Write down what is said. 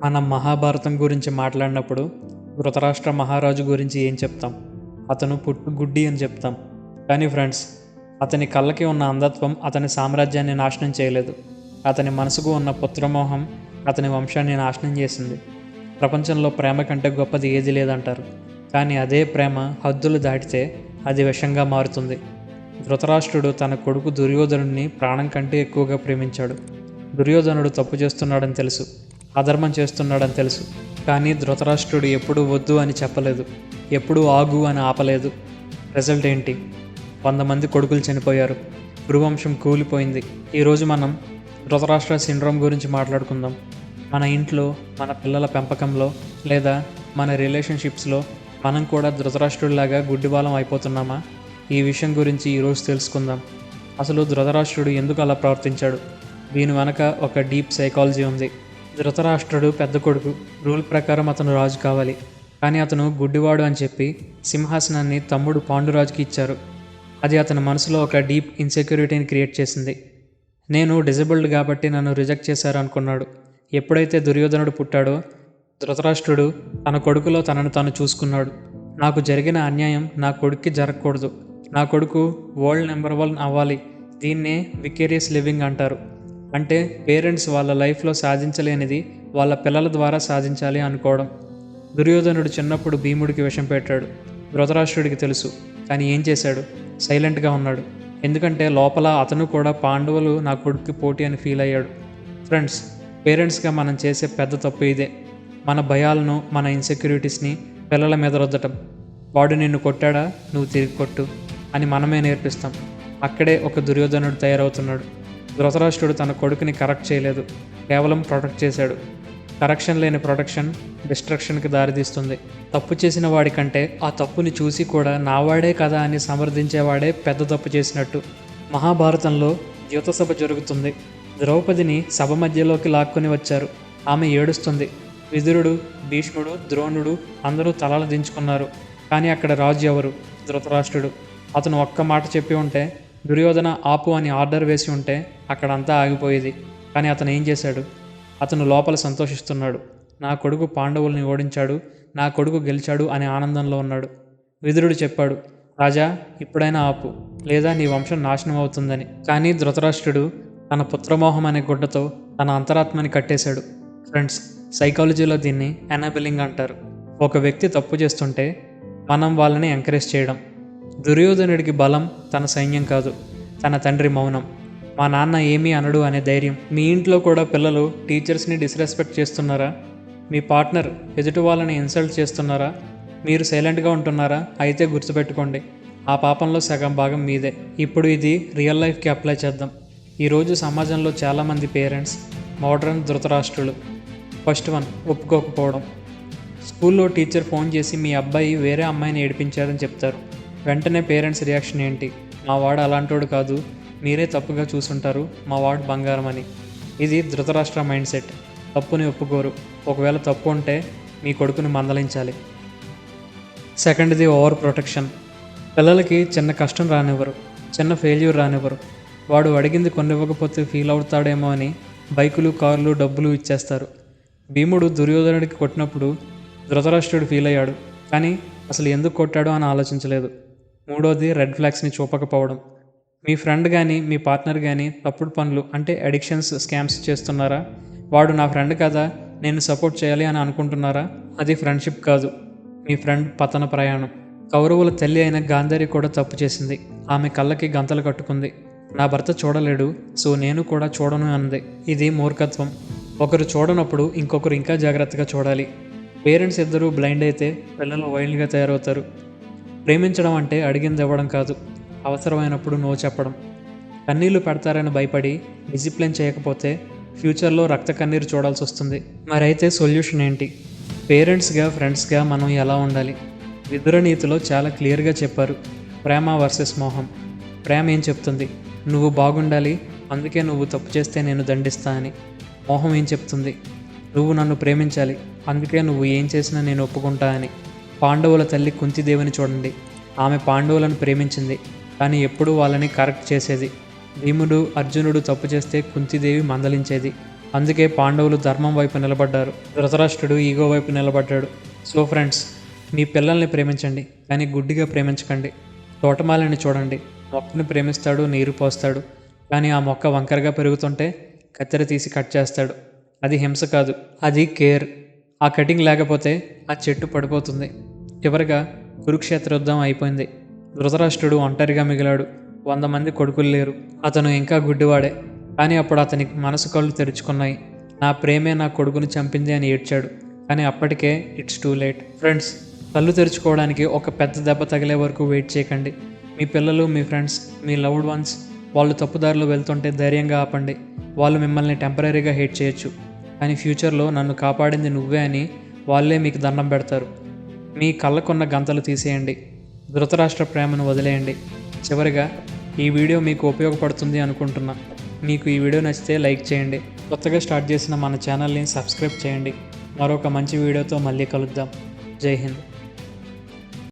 మనం మహాభారతం గురించి మాట్లాడినప్పుడు ధృతరాష్ట్ర మహారాజు గురించి ఏం చెప్తాం? అతను పుట్టుగుడ్డి అని చెప్తాం. కానీ ఫ్రెండ్స్, అతని కళ్ళకి ఉన్న అంధత్వం అతని సామ్రాజ్యాన్ని నాశనం చేయలేదు. అతని మనసుకు ఉన్న పుత్రమోహం అతని వంశాన్ని నాశనం చేసింది. ప్రపంచంలో ప్రేమ కంటే గొప్పది ఏది లేదంటారు. కానీ అదే ప్రేమ హద్దులు దాటితే అది విషంగా మారుతుంది. ధృతరాష్ట్రుడు తన కొడుకు దుర్యోధనుడిని ప్రాణం కంటే ఎక్కువగా ప్రేమించాడు. దుర్యోధనుడు తప్పు చేస్తున్నాడని తెలుసు, అధర్మం చేస్తున్నాడని తెలుసు. కానీ ధృతరాష్ట్రుడు ఎప్పుడూ వద్దు అని చెప్పలేదు, ఎప్పుడూ ఆగు అని ఆపలేదు. రిజల్ట్ ఏంటి? 100 మంది కొడుకులు చనిపోయారు, కురువంశం కూలిపోయింది. ఈరోజు మనం ధృతరాష్ట్ర సిండ్రోమ్ గురించి మాట్లాడుకుందాం. మన ఇంట్లో, మన పిల్లల పెంపకంలో లేదా మన రిలేషన్షిప్స్లో మనం కూడా ధృతరాష్ట్రుడిలాగా గుడ్డిబాలం అయిపోతున్నామా? ఈ విషయం గురించి ఈరోజు తెలుసుకుందాం. అసలు ధృతరాష్ట్రుడు ఎందుకు అలా ప్రవర్తించాడు? దీని వెనక ఒక డీప్ సైకాలజీ ఉంది. ధృతరాష్ట్రుడు పెద్ద కొడుకు, రూల్ ప్రకారం అతను రాజు కావాలి. కానీ అతను గుడ్డివాడు అని చెప్పి సింహాసనాన్ని తమ్ముడు పాండురాజుకి ఇచ్చారు. అది అతని మనసులో ఒక డీప్ ఇన్సెక్యూరిటీని క్రియేట్ చేసింది. నేను డిజబుల్డ్ కాబట్టి నన్ను రిజెక్ట్ చేశారు అనుకున్నాడు. ఎప్పుడైతే దుర్యోధనుడు పుట్టాడో ధృతరాష్ట్రుడు తన కొడుకులో తనను తాను చూసుకున్నాడు. నాకు జరిగిన అన్యాయం నా కొడుక్కి జరగకూడదు, నా కొడుకు వరల్డ్ నెంబర్ 1 అవ్వాలి. దీన్నే వికేరియస్ లివింగ్ అంటారు. అంటే పేరెంట్స్ వాళ్ళ లైఫ్లో సాధించలేనిది వాళ్ళ పిల్లల ద్వారా సాధించాలి అనుకోవడం. దుర్యోధనుడు చిన్నప్పుడు భీముడికి విషం పెట్టాడు. ధృతరాష్ట్రుడికి తెలుసు, కానీ ఏం చేశాడు? సైలెంట్గా ఉన్నాడు. ఎందుకంటే లోపల అతను కూడా పాండవులు నా కొడుక్కి పోటీ అని ఫీల్ అయ్యాడు. ఫ్రెండ్స్, పేరెంట్స్గా మనం చేసే పెద్ద తప్పు ఇదే. మన భయాలను, మన ఇన్సెక్యూరిటీస్ని పిల్లల మీద రుద్దటం. వాడు నిన్ను కొట్టాడా, నువ్వు తిరిగి కొట్టు అని మనమే నేర్పిస్తాం. అక్కడే ఒక దుర్యోధనుడు తయారవుతున్నాడు. ధృతరాష్ట్రుడు తన కొడుకుని కరెక్ట్ చేయలేదు, కేవలం ప్రొటెక్ట్ చేశాడు. కరెక్షన్ లేని ప్రొటెక్షన్ డిస్ట్రక్షన్కి దారితీస్తుంది. తప్పు చేసిన వాడికంటే ఆ తప్పుని చూసి కూడా నావాడే కదా అని సమర్థించేవాడే పెద్ద తప్పు చేసినట్టు. మహాభారతంలో ద్యూతసభ జరుగుతుంది. ద్రౌపదిని సభ మధ్యలోకి లాక్కొని వచ్చారు. ఆమె ఏడుస్తుంది. విదురుడు, భీష్ముడు, ద్రోణుడు అందరూ తలలు దించుకున్నారు. కానీ అక్కడ రాజు ఎవరు? ధృతరాష్ట్రుడు. అతను ఒక్క మాట చెప్పి ఉంటే, దుర్యోధన ఆపు అని ఆర్డర్ వేసి ఉంటే అక్కడంతా ఆగిపోయేది. కానీ అతను ఏం చేశాడు? అతను లోపల సంతోషిస్తున్నాడు. నా కొడుకు పాండవుల్ని ఓడించాడు, నా కొడుకు గెలిచాడు అనే ఆనందంలో ఉన్నాడు. విదురుడు చెప్పాడు, రాజా ఇప్పుడైనా ఆపు, లేదా నీ వంశం నాశనం అవుతుందని. కానీ ధృతరాష్ట్రుడు తన పుత్రమోహం అనే గుడ్డతో తన అంతరాత్మని కట్టేశాడు. ఫ్రెండ్స్, సైకాలజీలో దీన్ని ఎనాబిలింగ్ అంటారు. ఒక వ్యక్తి తప్పు చేస్తుంటే మనం వాళ్ళని ఎంకరేజ్ చేయడం. దుర్యోధనుడికి బలం తన సైన్యం కాదు, తన తండ్రి మౌనం. మా నాన్న ఏమీ అనడు అనే ధైర్యం. మీ ఇంట్లో కూడా పిల్లలు టీచర్స్ని డిస్రెస్పెక్ట్ చేస్తున్నారా? మీ పార్ట్నర్ ఎదుటి వాళ్ళని ఇన్సల్ట్ చేస్తున్నారా? మీరు సైలెంట్గా ఉంటున్నారా? అయితే గుర్తుపెట్టుకోండి, ఆ పాపంలో సగం భాగం మీదే. ఇప్పుడు ఇది రియల్ లైఫ్కి అప్లై చేద్దాం. ఈరోజు సమాజంలో చాలామంది పేరెంట్స్ మోడ్రన్ ధృతరాష్ట్రులు. ఫస్ట్ వన్, ఒప్పుకోకపోవడం. స్కూల్లో టీచర్ ఫోన్ చేసి మీ అబ్బాయి వేరే అమ్మాయిని ఏడిపించారని చెప్తారు. వెంటనే పేరెంట్స్ రియాక్షన్ ఏంటి? మా వాడు అలాంటోడు కాదు, మీరే తప్పుగా చూసుంటారు, మా వాడు బంగారం అని. ఇది ధృతరాష్ట్ర మైండ్ సెట్. తప్పుని ఒప్పుకోరు. ఒకవేళ తప్పు ఉంటే మీ కొడుకుని మందలించాలి. సెకండ్ది ఓవర్ ప్రొటెక్షన్. పిల్లలకి చిన్న కష్టం రానివ్వరు, చిన్న ఫెయిల్యూర్ రానివ్వరు. వాడు అడిగింది కొనివ్వకపోతే ఫీల్ అవుతాడేమో అని బైకులు, కార్లు, డబ్బులు ఇచ్చేస్తారు. భీముడు దుర్యోధనుడికి కొట్టినప్పుడు ధృతరాష్ట్రుడు ఫీల్ అయ్యాడు, కానీ అసలు ఎందుకు కొట్టాడో అని ఆలోచించలేదు. మూడోది రెడ్ ఫ్లాగ్స్ని చూపకపోవడం. మీ ఫ్రెండ్ కానీ మీ పార్ట్నర్ కానీ తప్పుడు పనులు అంటే అడిక్షన్స్, స్కామ్స్ చేస్తున్నారా? వాడు నా ఫ్రెండ్ కదా, నేను సపోర్ట్ చేయాలి అని అనుకుంటున్నారా? అది ఫ్రెండ్షిప్ కాదు, మీ ఫ్రెండ్ పతన ప్రయాణం. కౌరవుల తల్లి అయిన గాంధారి కూడా తప్పు చేసింది. ఆమె కళ్ళకి గంతలు కట్టుకుంది. నా భర్త చూడలేడు, సో నేను కూడా చూడను అన్నది. ఇది మూర్ఖత్వం. ఒకరు చూడనప్పుడు ఇంకొకరు ఇంకా జాగ్రత్తగా చూడాలి. పేరెంట్స్ ఇద్దరూ బ్లైండ్ అయితే పిల్లలు వైల్డ్గా తయారవుతారు. ప్రేమించడం అంటే అడిగింది ఇవ్వడం కాదు, అవసరమైనప్పుడు నో చెప్పడం. కన్నీళ్లు పెడతారని భయపడి డిసిప్లిన్ చేయకపోతే ఫ్యూచర్లో రక్త కన్నీరు చూడాల్సి వస్తుంది. మరైతే సొల్యూషన్ ఏంటి? పేరెంట్స్గా, ఫ్రెండ్స్గా మనం ఎలా ఉండాలి? విదుర నీతిలో చాలా క్లియర్గా చెప్పారు, ప్రేమ వర్సెస్ మోహం. ప్రేమ ఏం చెప్తుంది? నువ్వు బాగుండాలి, అందుకే నువ్వు తప్పు చేస్తే నేను దండిస్తా అని. మోహం ఏం చెప్తుంది? నువ్వు నన్ను ప్రేమించాలి, అందుకే నువ్వు ఏం చేసినా నేను ఒప్పుకుంటా అని. పాండవుల తల్లి కుంతిదేవిని చూడండి. ఆమె పాండవులను ప్రేమించింది, కానీ ఎప్పుడూ వాళ్ళని కరెక్ట్ చేసేది. భీముడు, అర్జునుడు తప్పు చేస్తే కుంతిదేవి మందలించేది. అందుకే పాండవులు ధర్మం వైపు నిలబడ్డారు, ధృతరాష్ట్రుడు ఈగో వైపు నిలబడ్డాడు. సో ఫ్రెండ్స్, మీ పిల్లల్ని ప్రేమించండి, కానీ గుడ్డిగా ప్రేమించకండి. తోటమాలిని చూడండి, మొక్కని ప్రేమిస్తాడు, నీరు పోస్తాడు, కానీ ఆ మొక్క వంకరగా పెరుగుతుంటే కత్తెర తీసి కట్ చేస్తాడు. అది హింస కాదు, అది కేర్. ఆ కటింగ్ లేకపోతే ఆ చెట్టు పడిపోతుంది. చివరిగా కురుక్షేత్ర యుద్ధం అయిపోయింది. ధృతరాష్ట్రుడు ఒంటరిగా మిగిలాడు. 100 మంది కొడుకులు లేరు. అతను ఇంకా గుడ్డివాడే. కానీ అప్పుడు అతని మనసు కళ్ళు తెరుచుకున్నాయి. నా ప్రేమే నా కొడుకుని చంపింది అని ఏడ్చాడు. కానీ అప్పటికే ఇట్స్ టూ లేట్. ఫ్రెండ్స్, కళ్ళు తెరుచుకోవడానికి ఒక పెద్ద దెబ్బ తగిలే వరకు వెయిట్ చేయకండి. మీ పిల్లలు, మీ ఫ్రెండ్స్, మీ లవ్డ్ వన్స్ వాళ్ళు తప్పుదారిలో వెళ్తుంటే ధైర్యంగా ఆపండి. వాళ్ళు మిమ్మల్ని టెంపరీగా హేట్ చేయొచ్చు, కానీ ఫ్యూచర్లో నన్ను కాపాడింది నువ్వే అని వాళ్ళే మీకు దండం పెడతారు. మీ కళ్ళకున్న గంతలు తీసేయండి. ధృతరాష్ట్ర ప్రేమను వదిలేయండి. చివరిగా, ఈ వీడియో మీకు ఉపయోగపడుతుంది అనుకుంటున్నా. మీకు ఈ వీడియో నచ్చితే లైక్ చేయండి. కొత్తగా స్టార్ట్ చేసిన మన ఛానల్ని సబ్స్క్రైబ్ చేయండి. మరొక మంచి వీడియోతో మళ్ళీ కలుద్దాం. జై హింద్.